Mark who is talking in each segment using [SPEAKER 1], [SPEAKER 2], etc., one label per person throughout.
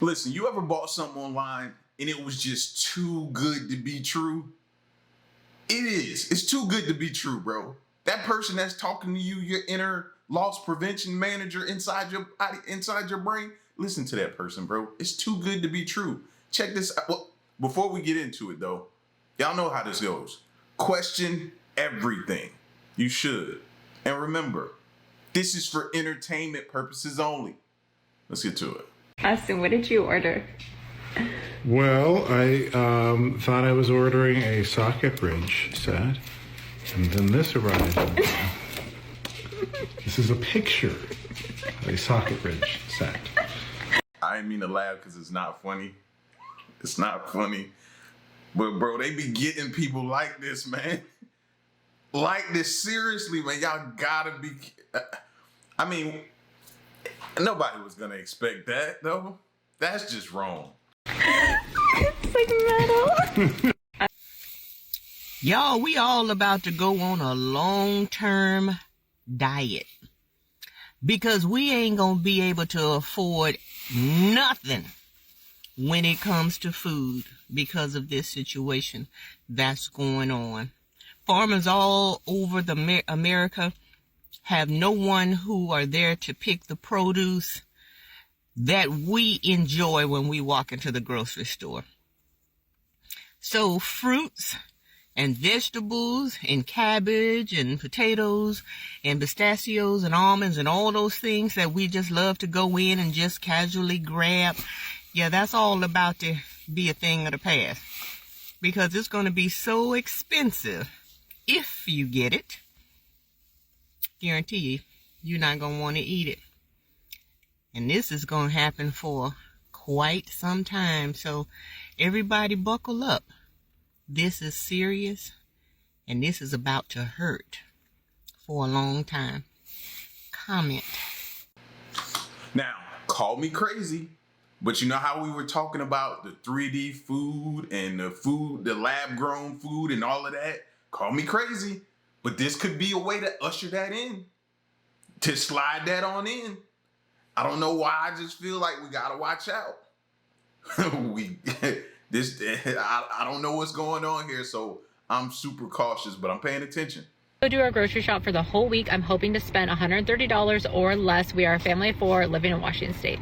[SPEAKER 1] Listen, you ever bought something online and it was just too good to be true? It is. It's too good to be true, bro. That person that's talking to you, your inner loss prevention manager inside your brain, listen to that person, bro. It's too good to be true. Check this out. Well, before we get into it, though, y'all know how this goes. Question everything. You should. And remember, this is for entertainment purposes only. Let's get to it.
[SPEAKER 2] Austin, what did you order?
[SPEAKER 3] Well, I thought I was ordering a socket bridge set, and then this arrived. This is a picture of a socket bridge set.
[SPEAKER 1] I didn't mean to laugh because it's not funny. It's not funny. But, bro, they be getting people like this, man. Like this, seriously, man. Y'all gotta be... I mean, nobody was gonna expect that, though. That's just wrong.
[SPEAKER 2] It's like metal.
[SPEAKER 4] Y'all, we all about to go on a long-term diet because we ain't gonna be able to afford nothing when it comes to food because of this situation that's going on. Farmers all over America have no one who are there to pick the produce that we enjoy when we walk into the grocery store. So fruits and vegetables and cabbage and potatoes and pistachios and almonds and all those things that we just love to go in and just casually grab, yeah, that's all about to be a thing of the past because it's going to be so expensive if you get it. Guarantee you, you're not going to want to eat it. And this is going to happen for quite some time. So everybody buckle up. This is serious. And this is about to hurt for a long time. Comment.
[SPEAKER 1] Now, call me crazy. But you know how we were talking about the 3D food and the lab-grown food and all of that? Call me crazy. But this could be a way to usher that in. To slide that on in. I don't know why. I just feel like we gotta watch out. I don't know what's going on here, so I'm super cautious, but I'm paying attention.
[SPEAKER 2] Go do our grocery shop for the whole week. I'm hoping to spend $130 or less. We are a family of 4 living in Washington State.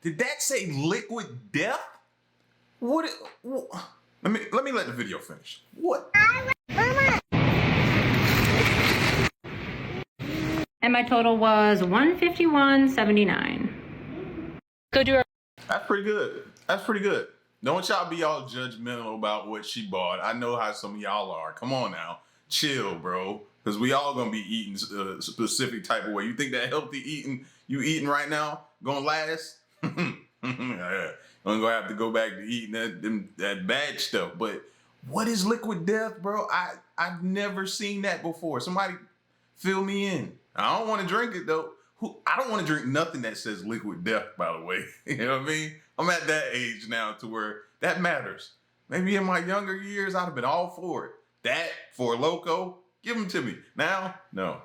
[SPEAKER 1] Did that say liquid death? What? Let me let the video finish. What?
[SPEAKER 2] And my total was $151.79. Go do our...
[SPEAKER 1] That's pretty good. That's pretty good. Don't y'all be all judgmental about what she bought. I know how some of y'all are. Come on now. Chill, bro. Because we all going to be eating a specific type of way. You think that healthy eating you eating right now going to last? I'm going to have to go back to eating that bad stuff. But What is liquid death, bro? I've never seen that before. Somebody fill me in. I don't want to drink it though. I don't want to drink nothing that says liquid death, by the way. You know what I mean? I'm at that age now to where that matters. Maybe in my younger years, I'd have been all for it. That, for Loco, give them to me. Now, no.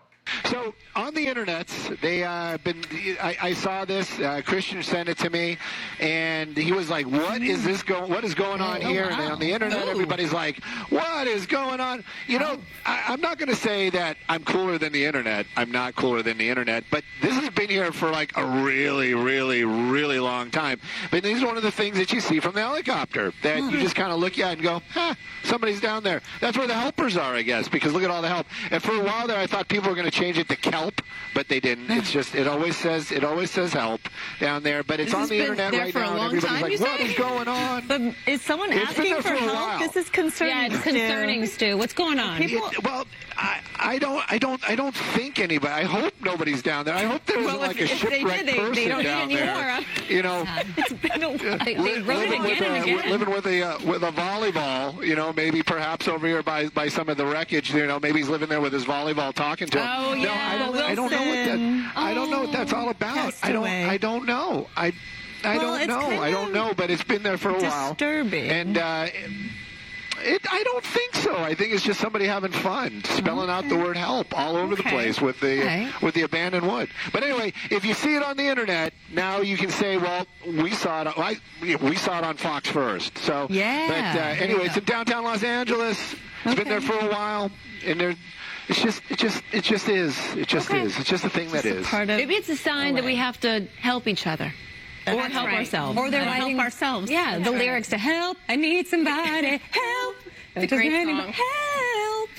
[SPEAKER 5] So on the internet, they I saw this. Christian sent it to me, and he was like, "What is this What is going on here?"
[SPEAKER 4] Wow.
[SPEAKER 5] And on the internet, everybody's like, "What is going on?" You know, I'm not going to say that I'm cooler than the internet. I'm not cooler than the internet, but this has been here for like a really, really, really long time. But this is one of the things that you see from the helicopter that you just kind of look at and go, "Huh, somebody's down there." That's where the helpers are, I guess, because look at all the help. And for a while there, I thought people were going to change it to kelp, but they didn't. It's just it always says help down there, but it's on the internet right now, and everybody's like, "What is going on?"
[SPEAKER 6] But is someone
[SPEAKER 5] It's been
[SPEAKER 6] asking
[SPEAKER 5] there
[SPEAKER 6] for
[SPEAKER 5] for a
[SPEAKER 6] help?
[SPEAKER 5] while.
[SPEAKER 6] This is concerning.
[SPEAKER 2] Yeah, it's concerning, Stu. What's going on?
[SPEAKER 5] Well, I don't think anybody. I hope nobody's down there. I hope there isn't like a
[SPEAKER 6] if they
[SPEAKER 5] shipwrecked
[SPEAKER 6] did,
[SPEAKER 5] person
[SPEAKER 6] they don't
[SPEAKER 5] down
[SPEAKER 6] need
[SPEAKER 5] there.
[SPEAKER 6] anymore.
[SPEAKER 5] You know,
[SPEAKER 6] It's been a while.
[SPEAKER 2] They wrote it again and again.
[SPEAKER 5] living with a volleyball. You know, maybe perhaps over here by some of the wreckage. You know, maybe he's living there with his volleyball, talking to him.
[SPEAKER 6] Oh,
[SPEAKER 5] No,
[SPEAKER 6] yeah,
[SPEAKER 5] I don't know what
[SPEAKER 6] Wilson.
[SPEAKER 5] I don't know what that's all about. I don't know. I don't know. I don't know. But it's been there for a while.
[SPEAKER 6] Disturbing.
[SPEAKER 5] And I don't think so. I think it's just somebody having fun, spelling out the word "help" all over the place with the abandoned wood. But anyway, if you see it on the internet, now you can say, "Well, we saw it. We saw it on Fox first." So,
[SPEAKER 6] Yeah,
[SPEAKER 5] But anyway, it's in downtown Los Angeles. It's been there for a while, and there. It's just is. It just is. It's just a thing that is.
[SPEAKER 2] Maybe it's a sign that we have to help each other. Or help ourselves.
[SPEAKER 6] Or they're
[SPEAKER 2] And
[SPEAKER 6] writing
[SPEAKER 2] help
[SPEAKER 6] ourselves.
[SPEAKER 2] Yeah, the lyrics to help. I need somebody. Help.
[SPEAKER 6] It's a great
[SPEAKER 2] Doesn't
[SPEAKER 6] song.
[SPEAKER 2] anybody- Help.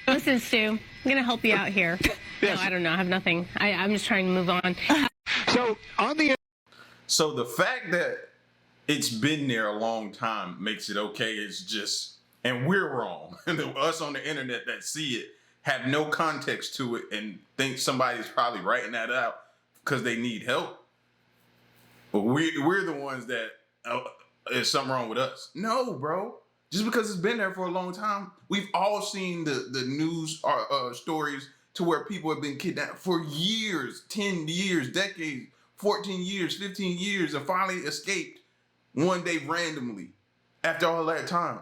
[SPEAKER 6] Listen, Stu, I'm going to help you out here.
[SPEAKER 5] Yes.
[SPEAKER 6] No, I don't know. I have nothing. I'm just trying to move on.
[SPEAKER 5] So on the
[SPEAKER 1] So the fact that it's been there a long time makes it okay. It's just, and we're wrong. Us on the internet that see it have no context to it and think somebody's probably writing that out because they need help. But we're the ones that there's something wrong with us. No, bro. Just because it's been there for a long time, we've all seen the news stories to where people have been kidnapped for years, 10 years, decades, 14 years, 15 years, and finally escaped one day randomly after all that time.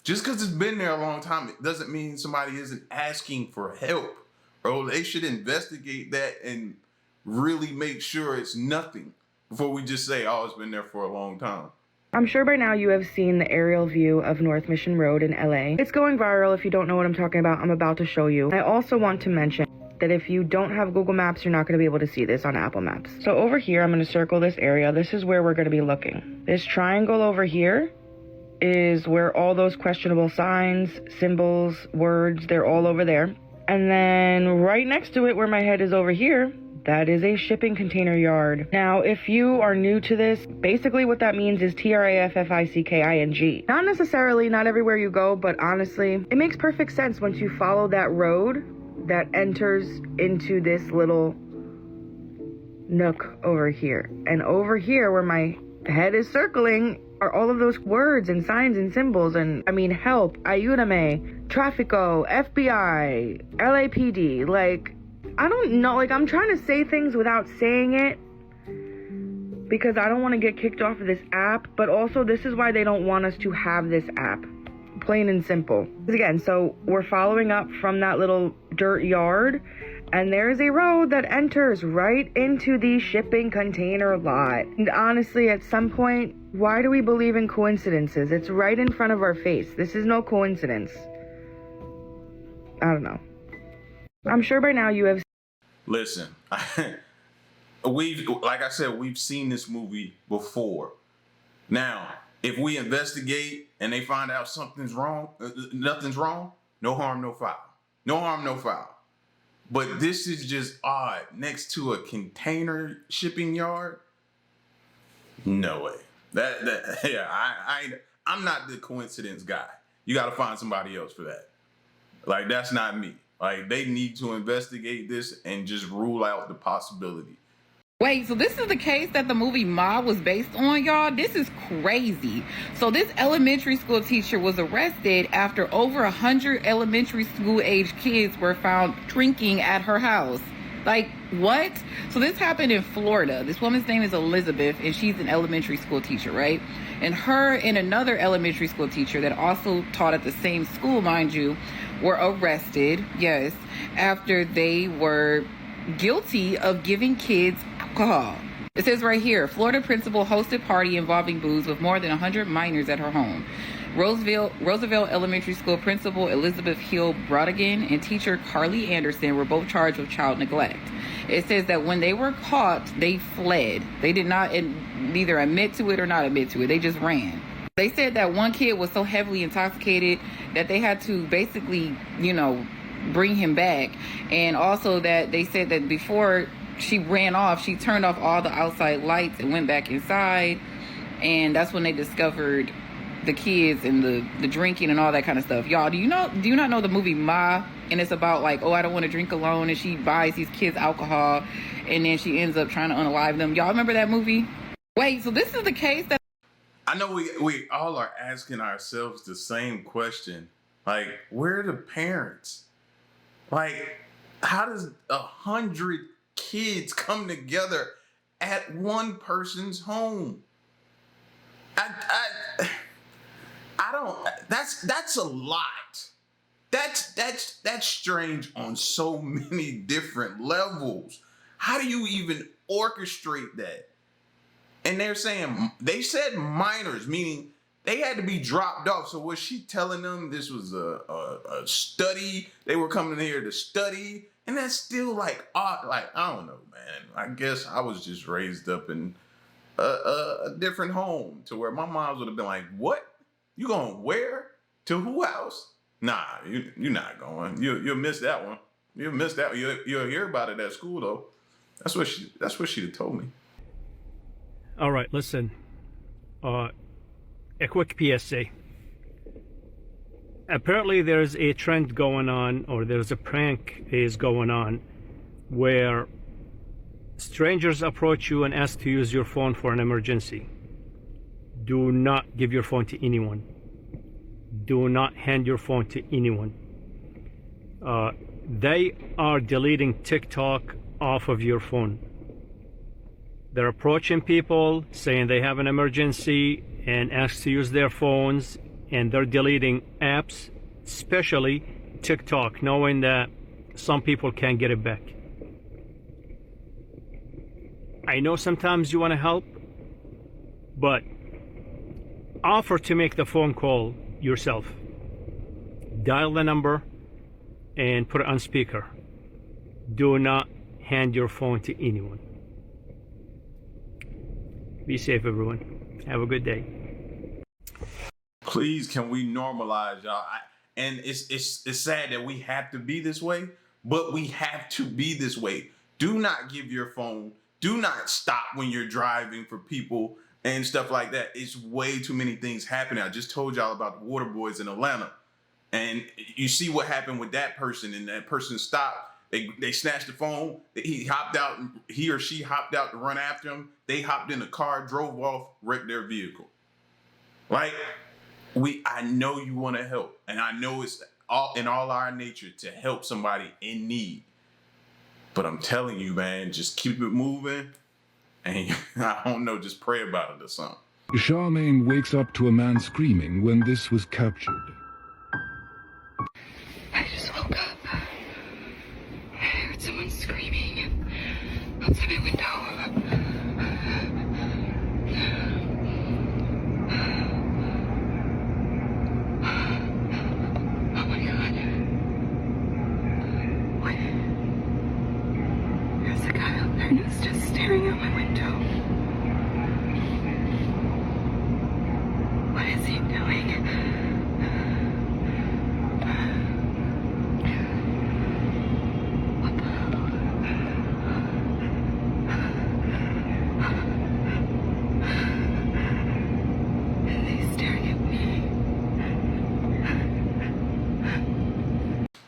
[SPEAKER 1] Just because it's been there a long time, it doesn't mean somebody isn't asking for help, bro. They should investigate that and really make sure it's nothing before we just say, "Oh, it's been there for a long time."
[SPEAKER 7] I'm sure by now you have seen the aerial view of North Mission Road in LA. It's going viral. If you don't know what I'm talking about, I'm about to show you. I also want to mention that if you don't have Google Maps, you're not going to be able to see this on Apple Maps. So over here, I'm going to circle this area. This is where we're going to be looking. This triangle over here is where all those questionable signs, symbols, words, they're all over there. And then right next to it, where my head is over here, that is a shipping container yard. Now, if you are new to this, basically what that means is TRAFFICKING. Not necessarily, not everywhere you go, but honestly, it makes perfect sense once you follow that road that enters into this little nook over here. And over here, where my head is circling, are all of those words and signs and symbols. And I mean, help, ayúdame, tráfico, FBI, LAPD, like, I don't know, like, I'm trying to say things without saying it because I don't want to get kicked off of this app, but also this is why they don't want us to have this app. Plain and simple. Again, so we're following up from that little dirt yard, and there's a road that enters right into the shipping container lot. And honestly, at some point, why do we believe in coincidences? It's right in front of our face. This is no coincidence. I don't know. I'm sure by now you have.
[SPEAKER 1] Listen, like I said, we've seen this movie before. Now, if we investigate and they find out something's wrong, nothing's wrong, no harm, no foul. No harm, no foul. But this is just odd. Next to a container shipping yard? No way. I'm not the coincidence guy. You got to find somebody else for that. Like, that's not me. Like, they need to investigate this and just rule out the possibility.
[SPEAKER 8] Wait, so this is the case that the movie Ma was based on, y'all? This is crazy. So this elementary school teacher was arrested after over 100 elementary school age kids were found drinking at her house. Like, what? So this happened in Florida. This woman's name is Elizabeth, and she's an elementary school teacher, right? And her and another elementary school teacher that also taught at the same school, mind you, were arrested, yes, after they were guilty of giving kids alcohol. It says right here, Florida principal hosted party involving booze with more than 100 minors at her home. Roosevelt Elementary School principal Elizabeth Hill Brodigan and teacher Carly Anderson were both charged with child neglect. It says that when they were caught, they fled. They did not neither admit to it or not admit to it. They just ran. They said that one kid was so heavily intoxicated that they had to basically, bring him back. And also that they said that before she ran off, she turned off all the outside lights and went back inside. And that's when they discovered the kids and the drinking and all that kind of stuff. Y'all, do you not know the movie Ma? And it's about like, oh, I don't want to drink alone, and she buys these kids alcohol and then she ends up trying to unalive them. Y'all remember that movie? Wait, so this is the case that
[SPEAKER 1] I know we all are asking ourselves the same question. Like, where are the parents? Like, how does 100 kids come together at one person's home? I don't. That's a lot. That's strange on so many different levels. How do you even orchestrate that? And they said minors, meaning they had to be dropped off. So was she telling them this was a study? They were coming here to study, and that's still like odd. Like, I don't know, man. I guess I was just raised up in a different home to where my mom would have been like, "What? You going where? To who house? Nah, you're not going. You'll miss that one. You'll miss that. You'll hear about it at school though. That's what she'd have told me."
[SPEAKER 9] All right, listen. A quick PSA. Apparently there's a trend going on, or there's a prank is going on, where strangers approach you and ask to use your phone for an emergency. Do not give your phone to anyone. Do not hand your phone to anyone. They are deleting TikTok off of your phone. They're approaching people saying they have an emergency and ask to use their phones, and they're deleting apps, especially TikTok, knowing that some people can't get it back. I know sometimes you want to help, but offer to make the phone call yourself. Dial the number and put it on speaker. Do not hand your phone to anyone. Be safe, everyone. Have a good day.
[SPEAKER 1] Please, can we normalize, y'all? And it's sad that we have to be this way, but we have to be this way. Do not give your phone. Do not stop when you're driving for people and stuff like that. It's way too many things happening. I just told y'all about the water boys in Atlanta. And you see what happened with that person, and that person stopped. They snatched the phone. He or she hopped out to run after him. They hopped in the car, drove off, wrecked their vehicle. Like, I know you want to help, and I know it's in all our nature to help somebody in need. But I'm telling you, man, just keep it moving, and I don't know, just pray about it or something.
[SPEAKER 10] Charmaine wakes up to a man screaming when this was captured.
[SPEAKER 11] I just woke up. I heard someone screaming outside my window. Oh my God. What? There's a guy out there and he's just staring out my window. What is he doing?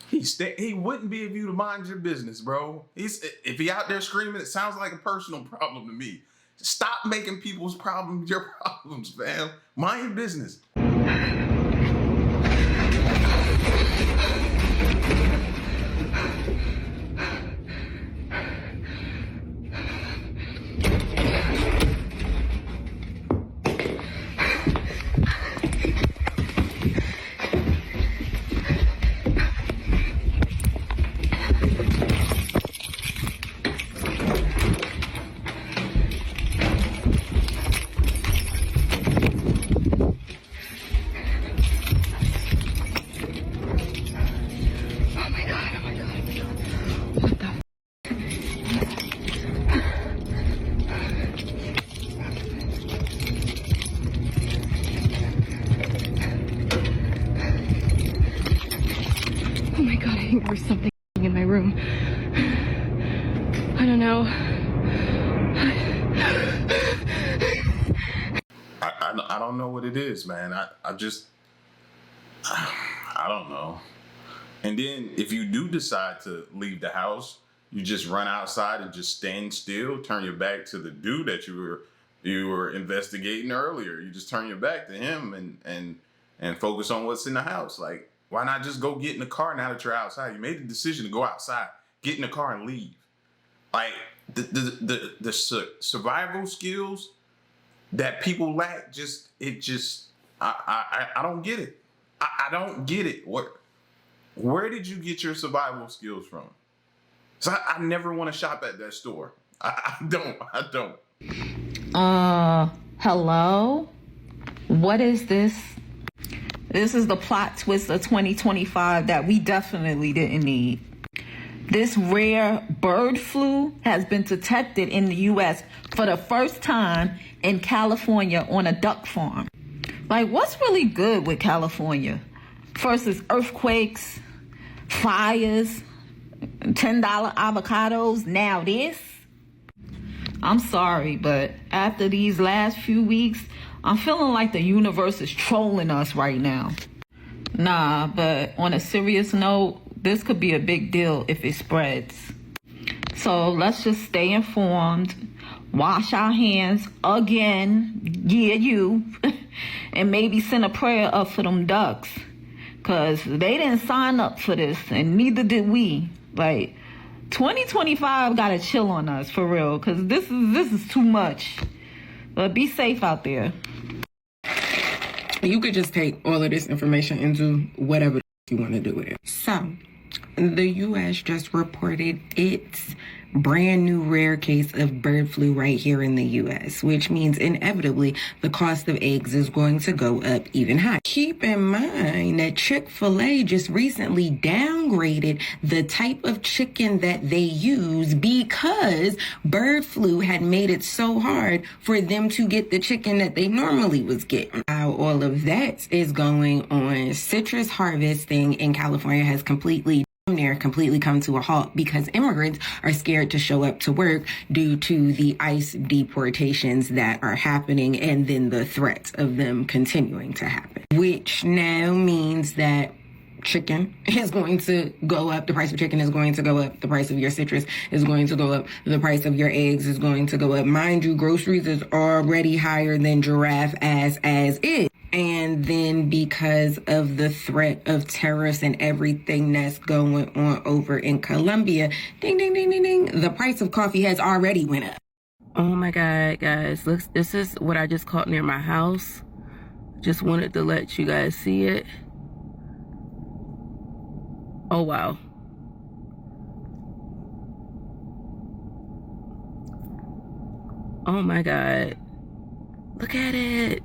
[SPEAKER 1] He wouldn't be if you to mind your business, bro. If he out there screaming, it sounds like a personal problem to me. Stop making people's problems your problems, fam. Mind your business.
[SPEAKER 11] Oh my god, I think there was something in my room. I don't know.
[SPEAKER 1] I don't know what it is, man. I don't know. And then if you do decide to leave the house, you just run outside and just stand still, turn your back to the dude that you were investigating earlier. You just turn your back to him and focus on what's in the house. Like, why not just go get in the car now that you're outside? You made the decision to go outside, get in the car and leave. Like the survival skills that people lack, I don't get it. I don't get it. Where did you get your survival skills from? So I never want to shop at that store. I don't.
[SPEAKER 8] Hello? What is this? This is the plot twist of 2025 that we definitely didn't need. This rare bird flu has been detected in the U.S. for the first time in California on a duck farm. Like, what's really good with California? First is earthquakes, fires, $10 avocados, now this. I'm sorry, but after these last few weeks, I'm feeling like the universe is trolling us right now. Nah, but on a serious note, this could be a big deal if it spreads. So let's just stay informed, wash our hands again, yeah, you, and maybe send a prayer up for them ducks. Because they didn't sign up for this, and neither did we. Like, 2025 got to chill on us, for real, because this is too much. But be safe out there.
[SPEAKER 12] You could just take all of this information and do whatever you want to do with it. So, the U.S. just reported its brand new rare case of bird flu right here in the U.S., which means inevitably the cost of eggs is going to go up even higher. Keep in mind that Chick-fil-A just recently downgraded the type of chicken that they use because bird flu had made it so hard for them to get the chicken that they normally was getting. How all of that is going on, citrus harvesting in California has completely come to a halt because immigrants are scared to show up to work due to the ICE deportations that are happening and then the threat of them continuing to happen, which now means that chicken is going to go up. The price of chicken is going to go up. The price of your citrus is going to go up. The price of your eggs is going to go up. Mind you, groceries is already higher than giraffe as is. And then because of the threat of tariffs and everything that's going on over in Colombia, ding, ding, ding, ding, ding, the price of coffee has already went up.
[SPEAKER 13] Oh my God, guys, look, this is what I just caught near my house. Just wanted to let you guys see it. Oh, wow. Oh my God. Look at it.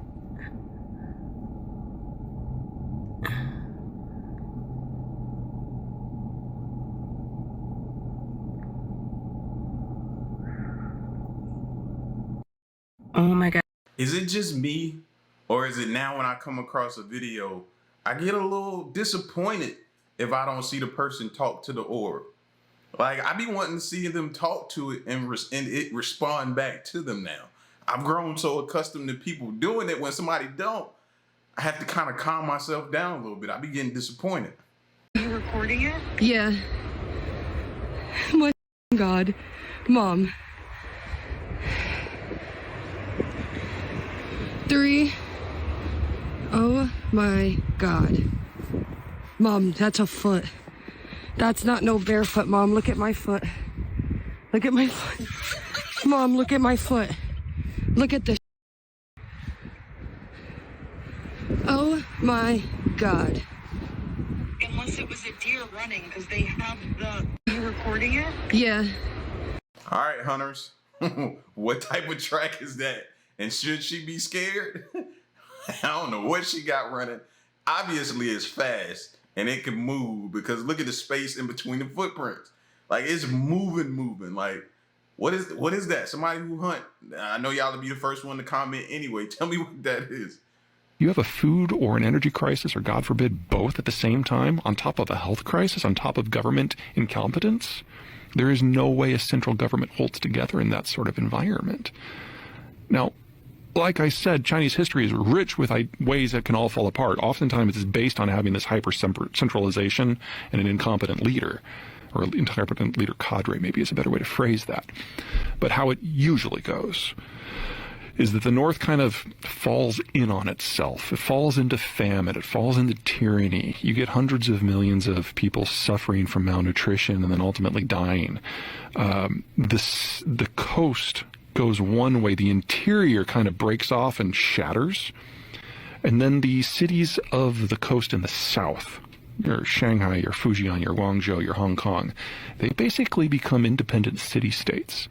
[SPEAKER 13] Oh my God.
[SPEAKER 1] Is it just me, or is it now when I come across a video, I get a little disappointed if I don't see the person talk to the orb? Like, I be wanting to see them talk to it and it respond back to them now. I've grown so accustomed to people doing it. When somebody don't, I have to kind of calm myself down a little bit. I be getting disappointed.
[SPEAKER 11] You recording it?
[SPEAKER 14] Yeah. My God. Mom. 3. Oh my God. Mom, that's a foot. That's not no barefoot, Mom. Look at my foot. Look at my foot. Mom, look at my foot. Look at this. Oh my God.
[SPEAKER 11] Unless it was a deer running, because they have the... You recording it?
[SPEAKER 14] Yeah.
[SPEAKER 1] All right, hunters. What type of track is that? And should she be scared? I don't know what she got running. Obviously, it's fast and it can move because look at the space in between the footprints. Like it's moving. Like what is that? Somebody who hunt? I know y'all will be the first one to comment anyway. Tell me what that is.
[SPEAKER 15] You have a food or an energy crisis, or God forbid, both at the same time, on top of a health crisis, on top of government incompetence. There is no way a central government holds together in that sort of environment. Now, like I said, Chinese history is rich with ways that can all fall apart. Oftentimes it's based on having this hyper-centralization and an incompetent leader, or incompetent leader cadre, maybe is a better way to phrase that. But how it usually goes is that the North kind of falls in on itself. It falls into famine. It falls into tyranny. You get hundreds of millions of people suffering from malnutrition and then ultimately dying. The coast goes one way. The interior kind of breaks off and shatters. And then the cities of the coast in the south, your Shanghai, your Fujian, your Guangzhou, your Hong Kong, they basically become independent city-states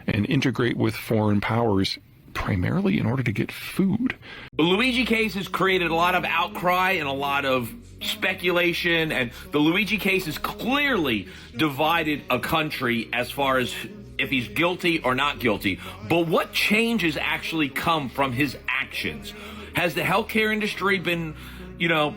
[SPEAKER 15] and integrate with foreign powers primarily in order to get food.
[SPEAKER 16] The Luigi case has created a lot of outcry and a lot of speculation, and the Luigi case has clearly divided a country as far as if he's guilty or not guilty. But what change has actually come from his actions? Has the healthcare industry been,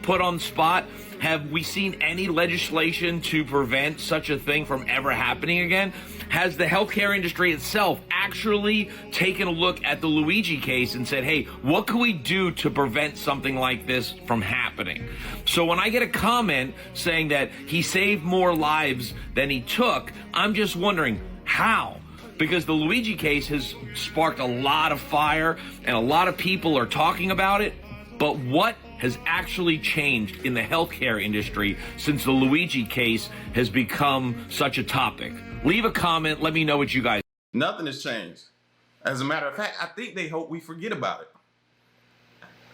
[SPEAKER 16] put on the spot? Have we seen any legislation to prevent such a thing from ever happening again? Has the healthcare industry itself actually taken a look at the Luigi case and said, hey, what can we do to prevent something like this from happening? So when I get a comment saying that he saved more lives than he took, I'm just wondering how? Because the Luigi case has sparked a lot of fire and a lot of people are talking about it. But what has actually changed in the healthcare industry since the Luigi case has become such a topic? Leave a comment. Let me know what you guys.
[SPEAKER 1] Nothing has changed. As a matter of fact, I think they hope we forget about it.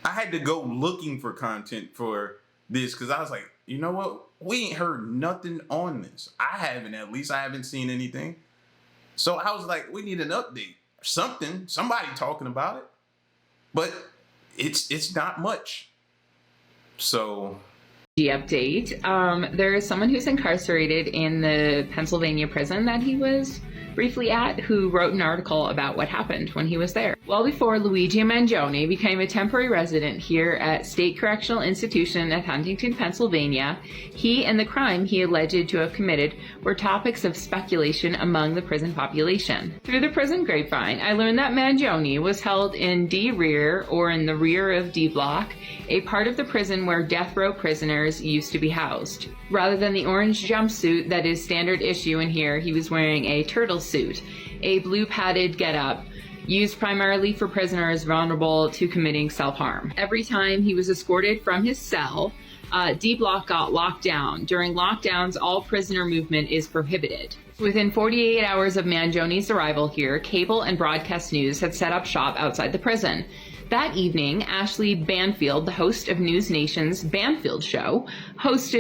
[SPEAKER 1] I had to go looking for content for this because I was like, you know what? We ain't heard nothing on this. I haven't seen anything. So I was like, we need an update. Something, somebody talking about it. But it's not much. So
[SPEAKER 2] update. There is someone who's incarcerated in the Pennsylvania prison that he was briefly at who wrote an article about what happened when he was there. Well before Luigi Mangione became a temporary resident here at State Correctional Institution at Huntington, Pennsylvania, he and the crime he alleged to have committed were topics of speculation among the prison population. Through the prison grapevine, I learned that Mangione was held in D rear, or in the rear of D block, a part of the prison where death row prisoners used to be housed. Rather than the orange jumpsuit that is standard issue in here, he was wearing a turtle suit, a blue padded getup, used primarily for prisoners vulnerable to committing self-harm. Every time he was escorted from his cell, D block got locked down. During lockdowns, all prisoner movement is prohibited. Within 48 hours of Mangione's arrival here, cable and broadcast news had set up shop outside the prison. That evening, Ashley Banfield, the host of News Nation's Banfield Show, placed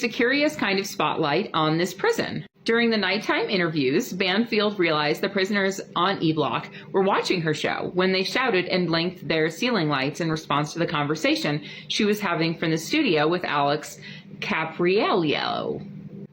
[SPEAKER 2] a curious kind of spotlight on this prison. During the nighttime interviews, Banfield realized the prisoners on E Block were watching her show when they shouted and blinked their ceiling lights in response to the conversation she was having from the studio with Alex Capriello,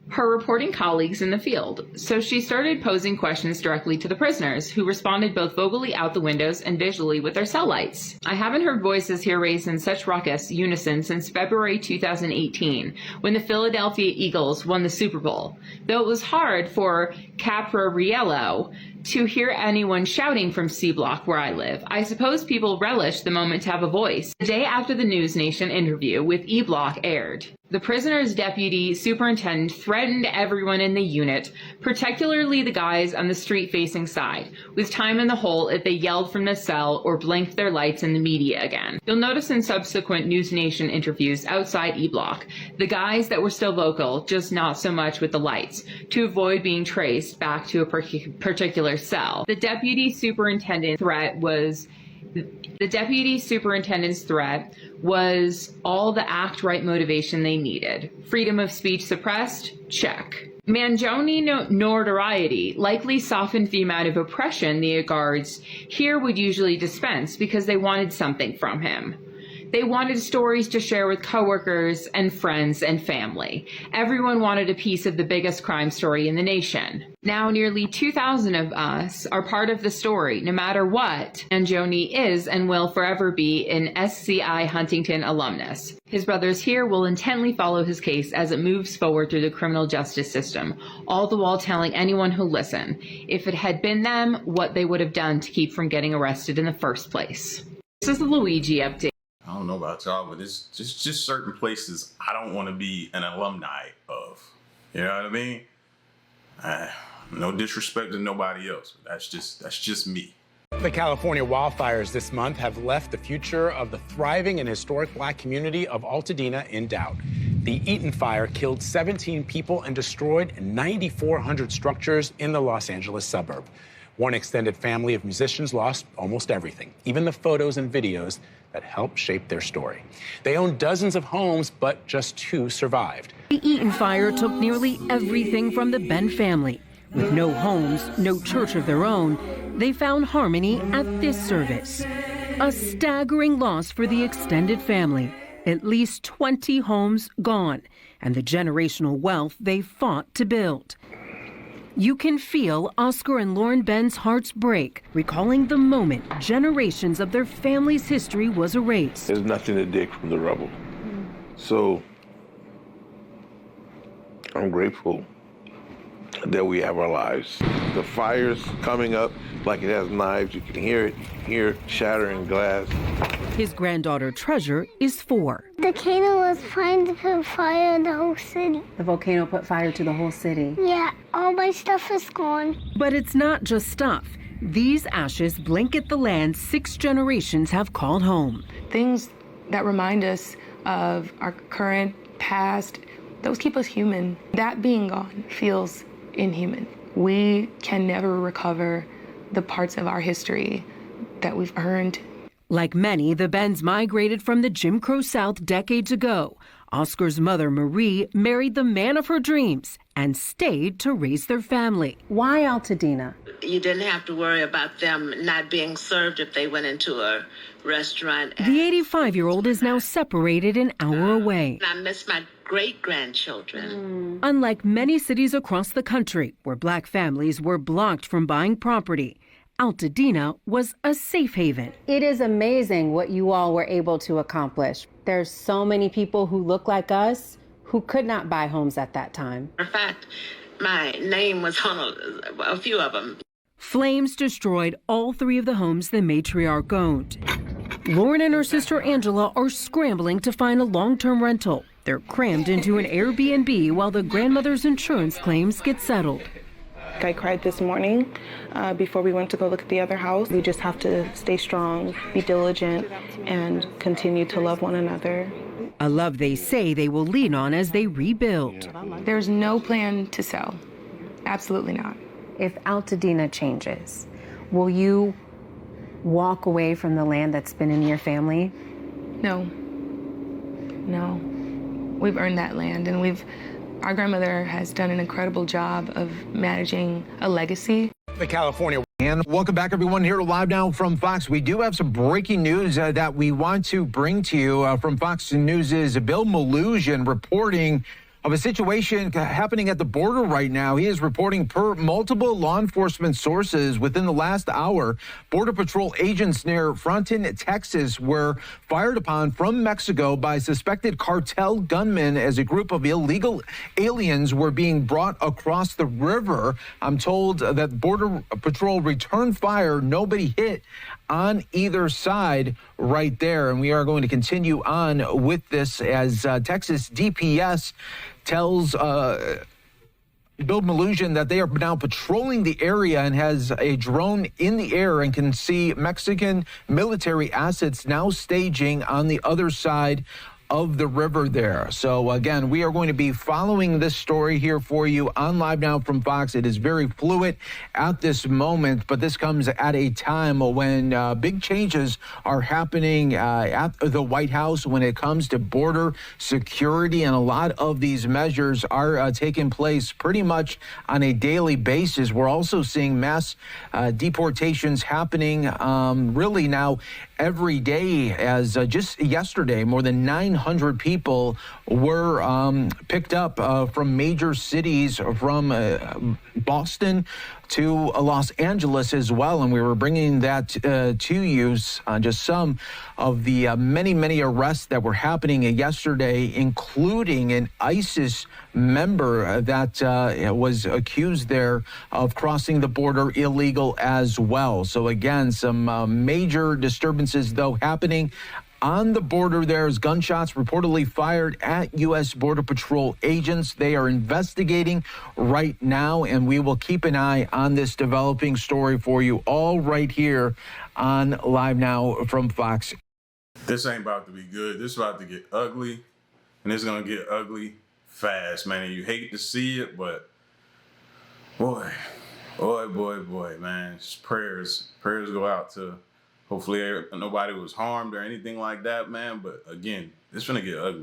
[SPEAKER 2] her reporting colleagues in the field. So she started posing questions directly to the prisoners, who responded both vocally out the windows and visually with their cell lights. I haven't heard voices here raised in such raucous unison since February 2018, when the Philadelphia Eagles won the Super Bowl, though it was hard for Capriello to hear anyone shouting from C Block where I live. I suppose people relish the moment to have a voice. The day after the News Nation interview with E Block aired, the prisoner's deputy superintendent threatened everyone in the unit, particularly the guys on the street-facing side, with time in the hole if they yelled from the cell or blinked their lights in the media again. You'll notice in subsequent News Nation interviews outside E Block, the guys that were still vocal, just not so much with the lights, to avoid being traced back to a particular cell. The deputy superintendent's threat was all the act right motivation they needed. Freedom of speech suppressed? Check. Mangione notoriety likely softened the amount of oppression the guards here would usually dispense because they wanted something from him. They wanted stories to share with coworkers and friends and family. Everyone wanted a piece of the biggest crime story in the nation. Now nearly 2,000 of us are part of the story, no matter what. Mangione is and will forever be an SCI Huntington alumnus. His brothers here will intently follow his case as it moves forward through the criminal justice system, all the while telling anyone who'll listen, if it had been them, what they would have done to keep from getting arrested in the first place. This is the Luigi update.
[SPEAKER 1] I don't know about y'all, but it's just certain places I don't want to be an alumni of. You know what I mean? No disrespect to nobody else. But that's just me.
[SPEAKER 17] The California wildfires this month have left the future of the thriving and historic Black community of Altadena in doubt. The Eaton fire killed 17 people and destroyed 9,400 structures in the Los Angeles suburb. One extended family of musicians lost almost everything, even the photos and videos that helped shape their story. They owned dozens of homes, but just 2 survived.
[SPEAKER 18] The Eaton fire took nearly everything from the Ben family. With no homes, no church of their own, they found harmony at this service. A staggering loss for the extended family. At least 20 homes gone, and the generational wealth they fought to build. You can feel Oscar and Lauren Ben's hearts break, recalling the moment generations of their family's history was erased.
[SPEAKER 19] There's nothing to dig from the rubble. So I'm grateful that we have our lives. The fire's coming up like it has knives. You can hear it shattering glass.
[SPEAKER 18] His granddaughter Treasure is 4.
[SPEAKER 20] The volcano was trying to put fire in the whole city.
[SPEAKER 21] The volcano put fire to the whole city.
[SPEAKER 20] Yeah, all my stuff is gone.
[SPEAKER 18] But it's not just stuff. These ashes blanket the land 6 generations have called home.
[SPEAKER 22] Things that remind us of our current, past, those keep us human. That being gone feels inhuman. We can never recover the parts of our history that we've earned.
[SPEAKER 18] Like many, the Bens migrated from the Jim Crow South decades ago. Oscar's mother, Marie, married the man of her dreams and stayed to raise their family.
[SPEAKER 21] Why Altadena?
[SPEAKER 23] You didn't have to worry about them not being served if they went into a restaurant.
[SPEAKER 18] The 85-year-old is now separated an hour away.
[SPEAKER 23] I miss my great-grandchildren.
[SPEAKER 18] Unlike many cities across the country where Black families were blocked from buying property, Altadena was a safe haven.
[SPEAKER 21] It is amazing what you all were able to accomplish. There's so many people who look like us who could not buy homes at that time.
[SPEAKER 23] In fact, my name was on a few of them.
[SPEAKER 18] Flames destroyed all 3 of the homes the matriarch owned. Lauren and her sister Angela are scrambling to find a long-term rental. They're crammed into an Airbnb while the grandmother's insurance claims get settled.
[SPEAKER 24] I cried this morning before we went to go look at the other house. We just have to stay strong, be diligent, and continue to love one another.
[SPEAKER 18] A love they say they will lean on as they rebuild.
[SPEAKER 22] There's no plan to sell. Absolutely not.
[SPEAKER 21] If Altadena changes, will you walk away from the land that's been in your family?
[SPEAKER 22] No. No. We've earned that land, and our grandmother has done an incredible job of managing a legacy.
[SPEAKER 17] The California.
[SPEAKER 25] And welcome back, everyone, here live now from Fox. We do have some breaking news that we want to bring to you from Fox News' Bill Mallusion reporting of a situation happening at the border right now. He is reporting, per multiple law enforcement sources within the last hour, Border Patrol agents near Fronton, Texas, were fired upon from Mexico by suspected cartel gunmen as a group of illegal aliens were being brought across the river. I'm told that Border Patrol returned fire. Nobody hit on either side right there. And we are going to continue on with this as Texas DPS tells Bill Malusian that they are now patrolling the area and has a drone in the air and can see Mexican military assets now staging on the other side of the river there. So again, we are going to be following this story here for you on Live Now from Fox. It is very fluid at this moment, but this comes at a time when big changes are happening at the White House when it comes to border security, and a lot of these measures are taking place pretty much on a daily basis. We're also seeing mass deportations happening really now every day, as just yesterday, more than 900 people were picked up from major cities, from Boston to Los Angeles as well. And we were bringing that to you, just some of the many arrests that were happening yesterday, including an ISIS member that was accused there of crossing the border illegal as well. So again, some major disturbances, though, happening on the border. There's gunshots reportedly fired at U.S. Border Patrol agents. They are investigating right now, and we will keep an eye on this developing story for you all right here on Live Now from Fox.
[SPEAKER 1] This ain't about to be good. This is about to get ugly, and it's going to get ugly fast, man. And you hate to see it, but boy, man. Just prayers go out to, hopefully nobody was harmed or anything like that, man. But again, it's gonna get ugly.